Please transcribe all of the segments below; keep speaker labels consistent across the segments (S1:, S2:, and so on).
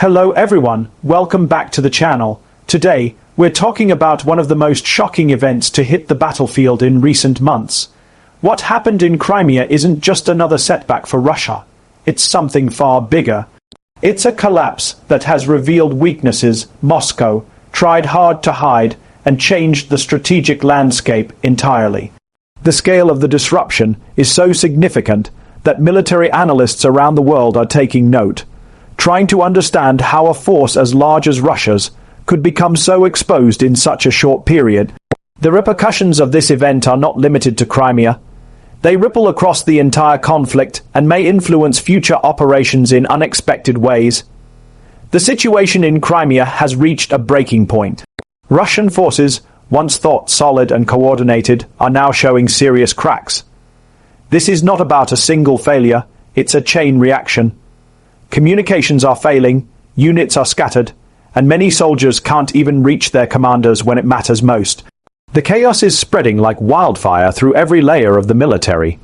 S1: Hello everyone, welcome back to the channel. Today, we're talking about one of the most shocking events to hit the battlefield in recent months. What happened in Crimea isn't just another setback for Russia. It's something far bigger. It's a collapse that has revealed weaknesses Moscow tried hard to hide and changed the strategic landscape entirely. The scale of the disruption is so significant that military analysts around the world are taking note, trying to understand how a force as large as Russia's could become so exposed in such a short period. The repercussions of this event are not limited to Crimea. They ripple across the entire conflict and may influence future operations in unexpected ways. The situation in Crimea has reached a breaking point. Russian forces, once thought solid and coordinated, are now showing serious cracks. This is not about a single failure, it's a chain reaction. Communications are failing, units are scattered, and many soldiers can't even reach their commanders when it matters most. The chaos is spreading like wildfire through every layer of the military.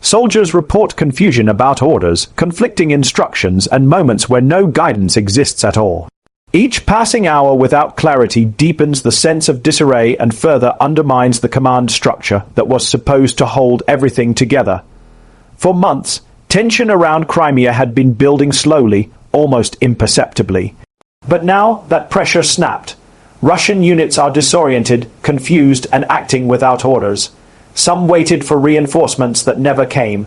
S1: Soldiers report confusion about orders, conflicting instructions, and moments where no guidance exists at all. Each passing hour without clarity deepens the sense of disarray and further undermines the command structure that was supposed to hold everything together. For months, tension around Crimea had been building slowly, almost imperceptibly. But now that pressure snapped. Russian units are disoriented, confused, and acting without orders. Some waited for reinforcements that never came.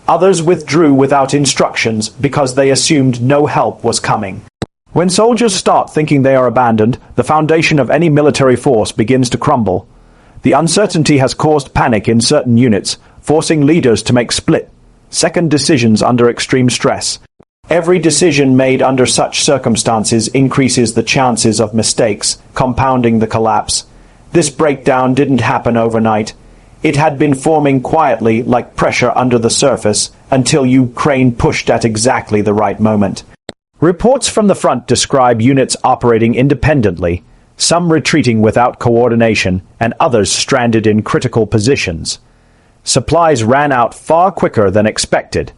S1: Others withdrew without instructions because they assumed no help was coming. When soldiers start thinking they are abandoned, the foundation of any military force begins to crumble. The uncertainty has caused panic in certain units, forcing leaders to make split-second decisions under extreme stress. Every decision made under such circumstances increases the chances of mistakes, compounding the collapse. This breakdown didn't happen overnight. It had been forming quietly like pressure under the surface until Ukraine pushed at exactly the right moment. Reports from the front describe units operating independently, some retreating without coordination, and others stranded in critical positions. Supplies ran out far quicker than expected.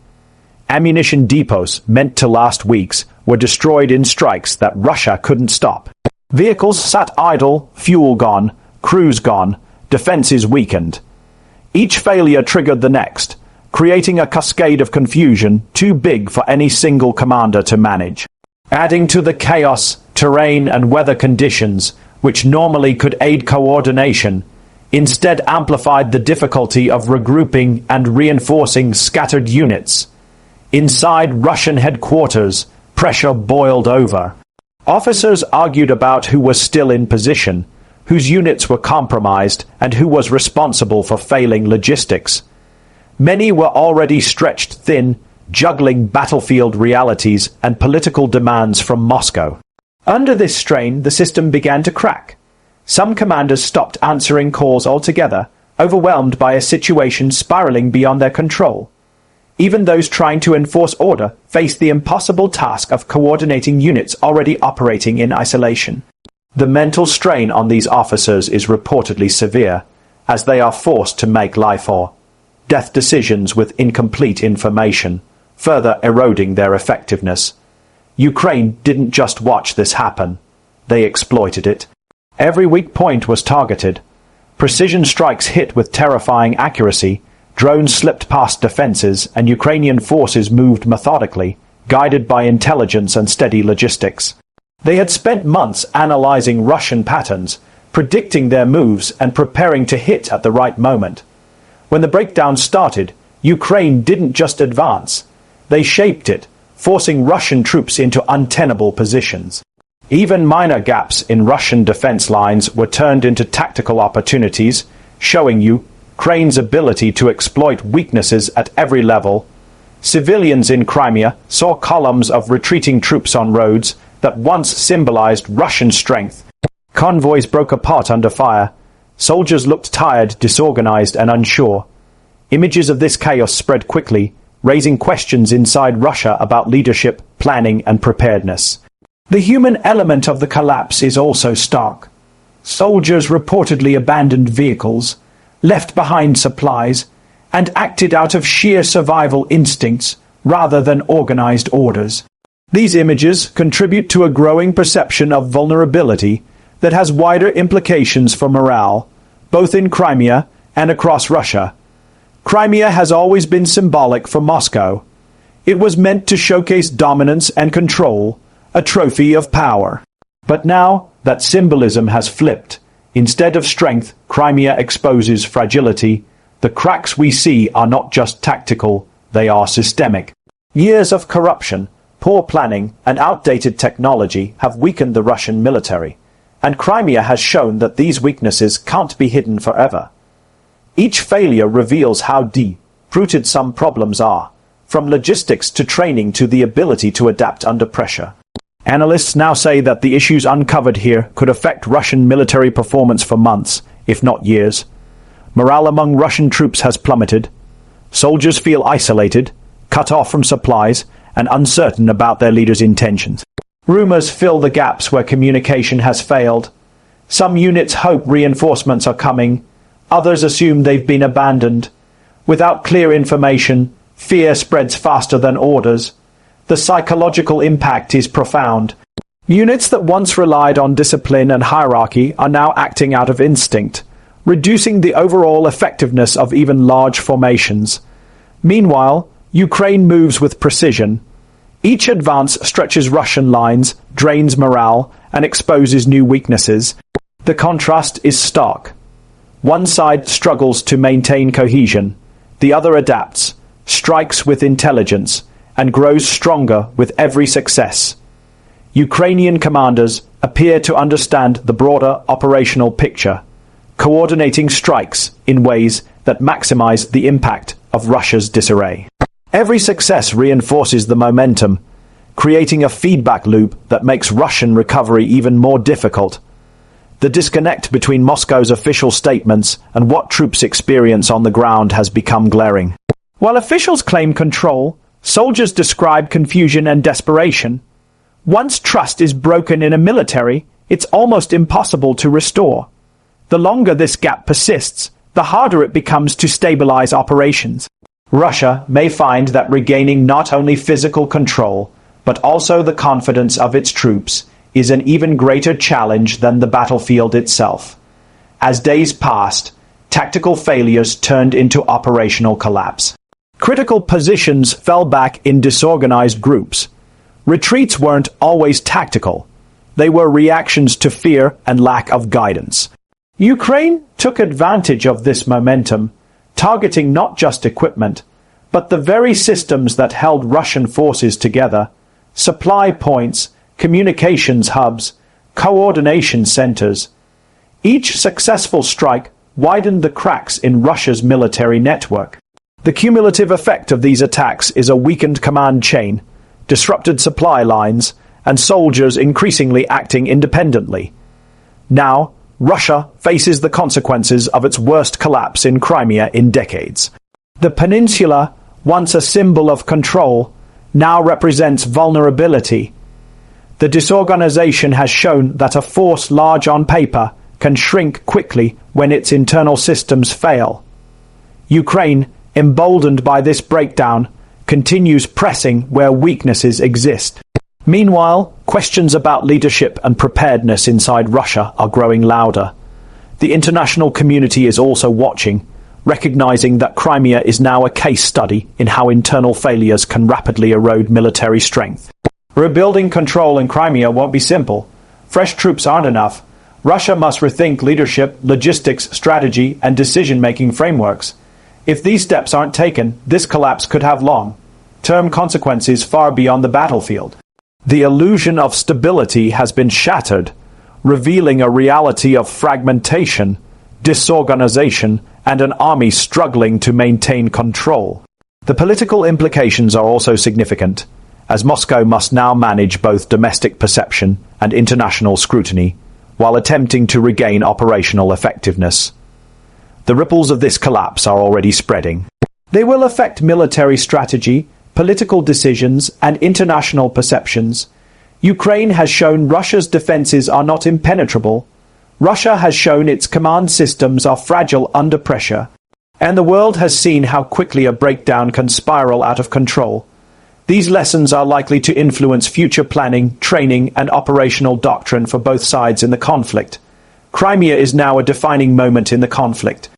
S1: Ammunition depots, meant to last weeks, were destroyed in strikes that Russia couldn't stop. Vehicles sat idle, fuel gone, crews gone, defenses weakened. Each failure triggered the next, creating a cascade of confusion too big for any single commander to manage. Adding to the chaos, terrain and weather conditions, which normally could aid coordination, instead amplified the difficulty of regrouping and reinforcing scattered units. Inside Russian headquarters, pressure boiled over. Officers argued about who was still in position, whose units were compromised, and who was responsible for failing logistics. Many were already stretched thin, juggling battlefield realities and political demands from Moscow. Under this strain, the system began to crack. Some commanders stopped answering calls altogether, overwhelmed by a situation spiraling beyond their control. Even those trying to enforce order faced the impossible task of coordinating units already operating in isolation. The mental strain on these officers is reportedly severe, as they are forced to make life or death decisions with incomplete information, further eroding their effectiveness. Ukraine didn't just watch this happen. They exploited it. Every weak point was targeted. Precision strikes hit with terrifying accuracy. Drones slipped past defenses, and Ukrainian forces moved methodically, guided by intelligence and steady logistics. They had spent months analyzing Russian patterns, predicting their moves and preparing to hit at the right moment. When the breakdown started, Ukraine didn't just advance. They shaped it, forcing Russian troops into untenable positions. Even minor gaps in Russian defense lines were turned into tactical opportunities, showing Ukraine's ability to exploit weaknesses at every level. Civilians in Crimea saw columns of retreating troops on roads that once symbolized Russian strength. Convoys broke apart under fire. Soldiers looked tired, disorganized, and unsure. Images of this chaos spread quickly, raising questions inside Russia about leadership, planning, and preparedness. The human element of the collapse is also stark. Soldiers reportedly abandoned vehicles, left behind supplies, and acted out of sheer survival instincts rather than organized orders. These images contribute to a growing perception of vulnerability that has wider implications for morale, both in Crimea and across Russia. Crimea has always been symbolic for Moscow. It was meant to showcase dominance and control, a trophy of power. But now that symbolism has flipped. Instead of strength, Crimea exposes fragility. The cracks we see are not just tactical, they are systemic. Years of corruption, poor planning, and outdated technology have weakened the Russian military, and Crimea has shown that these weaknesses can't be hidden forever. Each failure reveals how deep-rooted some problems are, from logistics to training to the ability to adapt under pressure. Analysts now say that the issues uncovered here could affect Russian military performance for months, if not years. Morale among Russian troops has plummeted. Soldiers feel isolated, cut off from supplies, and uncertain about their leaders' intentions. Rumors fill the gaps where communication has failed. Some units hope reinforcements are coming. Others assume they've been abandoned. Without clear information, fear spreads faster than orders. The psychological impact is profound. Units that once relied on discipline and hierarchy are now acting out of instinct, reducing the overall effectiveness of even large formations. Meanwhile, Ukraine moves with precision. Each advance stretches Russian lines, drains morale, and exposes new weaknesses. The contrast is stark. One side struggles to maintain cohesion. The other adapts, strikes with intelligence, and grows stronger with every success. Ukrainian commanders appear to understand the broader operational picture, coordinating strikes in ways that maximize the impact of Russia's disarray. Every success reinforces the momentum, creating a feedback loop that makes Russian recovery even more difficult. The disconnect between Moscow's official statements and what troops experience on the ground has become glaring. While officials claim control, soldiers describe confusion and desperation. Once trust is broken in a military, it's almost impossible to restore. The longer this gap persists, the harder it becomes to stabilize operations. Russia may find that regaining not only physical control, but also the confidence of its troops is an even greater challenge than the battlefield itself. As days passed, tactical failures turned into operational collapse. Critical positions fell back in disorganized groups. Retreats weren't always tactical. They were reactions to fear and lack of guidance. Ukraine took advantage of this momentum, targeting not just equipment, but the very systems that held Russian forces together: supply points, communications hubs, coordination centers. Each successful strike widened the cracks in Russia's military network. The cumulative effect of these attacks is a weakened command chain, disrupted supply lines, and soldiers increasingly acting independently. Now, Russia faces the consequences of its worst collapse in Crimea in decades. The peninsula, once a symbol of control, now represents vulnerability. The disorganization has shown that a force large on paper can shrink quickly when its internal systems fail. Ukraine, emboldened by this breakdown, continues pressing where weaknesses exist. Meanwhile, questions about leadership and preparedness inside Russia are growing louder. The international community is also watching, recognizing that Crimea is now a case study in how internal failures can rapidly erode military strength. Rebuilding control in Crimea won't be simple. Fresh troops aren't enough. Russia must rethink leadership, logistics, strategy, and decision-making frameworks. If these steps aren't taken, this collapse could have long-term consequences far beyond the battlefield. The illusion of stability has been shattered, revealing a reality of fragmentation, disorganization, and an army struggling to maintain control. The political implications are also significant, as Moscow must now manage both domestic perception and international scrutiny, while attempting to regain operational effectiveness. The ripples of this collapse are already spreading. They will affect military strategy, political decisions, and international perceptions. Ukraine has shown Russia's defenses are not impenetrable. Russia has shown its command systems are fragile under pressure. And the world has seen how quickly a breakdown can spiral out of control. These lessons are likely to influence future planning, training, and operational doctrine for both sides in the conflict. Crimea is now a defining moment in the conflict.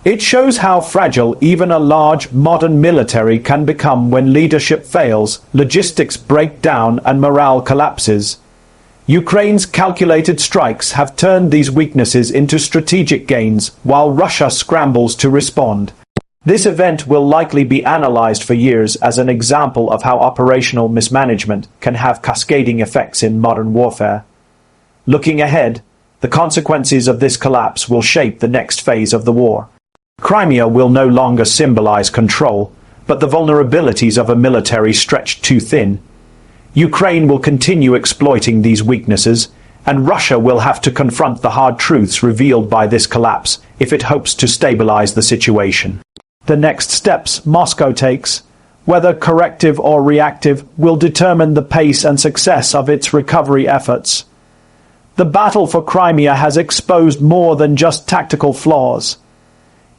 S1: It shows how fragile even a large, modern military can become when leadership fails, logistics break down, and morale collapses. Ukraine's calculated strikes have turned these weaknesses into strategic gains, while Russia scrambles to respond. This event will likely be analyzed for years as an example of how operational mismanagement can have cascading effects in modern warfare. Looking ahead, the consequences of this collapse will shape the next phase of the war. Crimea will no longer symbolize control, but the vulnerabilities of a military stretched too thin. Ukraine will continue exploiting these weaknesses, and Russia will have to confront the hard truths revealed by this collapse if it hopes to stabilize the situation. The next steps Moscow takes, whether corrective or reactive, will determine the pace and success of its recovery efforts. The battle for Crimea has exposed more than just tactical flaws.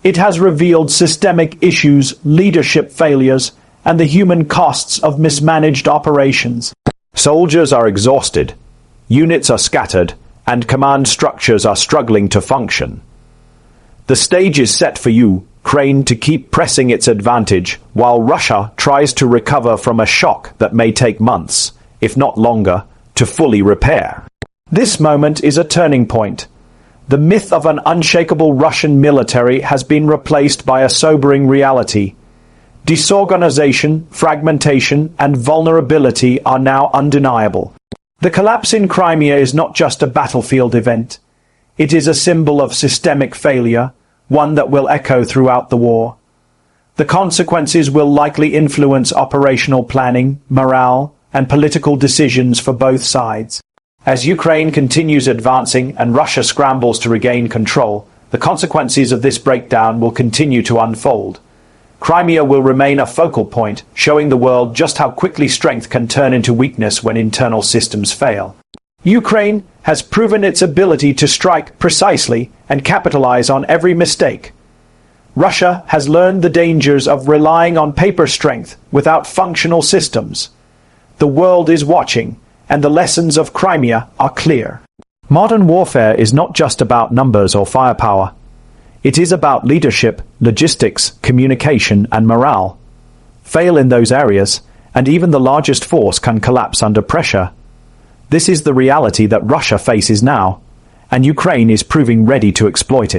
S1: It has revealed systemic issues, leadership failures, and the human costs of mismanaged operations. Soldiers are exhausted, units are scattered, and command structures are struggling to function. The stage is set for Ukraine to keep pressing its advantage, while Russia tries to recover from a shock that may take months, if not longer, to fully repair. This moment is a turning point. The myth of an unshakable Russian military has been replaced by a sobering reality. Disorganization, fragmentation, and vulnerability are now undeniable. The collapse in Crimea is not just a battlefield event. It is a symbol of systemic failure, one that will echo throughout the war. The consequences will likely influence operational planning, morale, and political decisions for both sides. As Ukraine continues advancing and Russia scrambles to regain control, the consequences of this breakdown will continue to unfold. Crimea will remain a focal point, showing the world just how quickly strength can turn into weakness when internal systems fail. Ukraine has proven its ability to strike precisely and capitalize on every mistake. Russia has learned the dangers of relying on paper strength without functional systems. The world is watching, and the lessons of Crimea are clear. Modern warfare is not just about numbers or firepower. It is about leadership, logistics, communication, and morale. Fail in those areas, and even the largest force can collapse under pressure. This is the reality that Russia faces now, and Ukraine is proving ready to exploit it.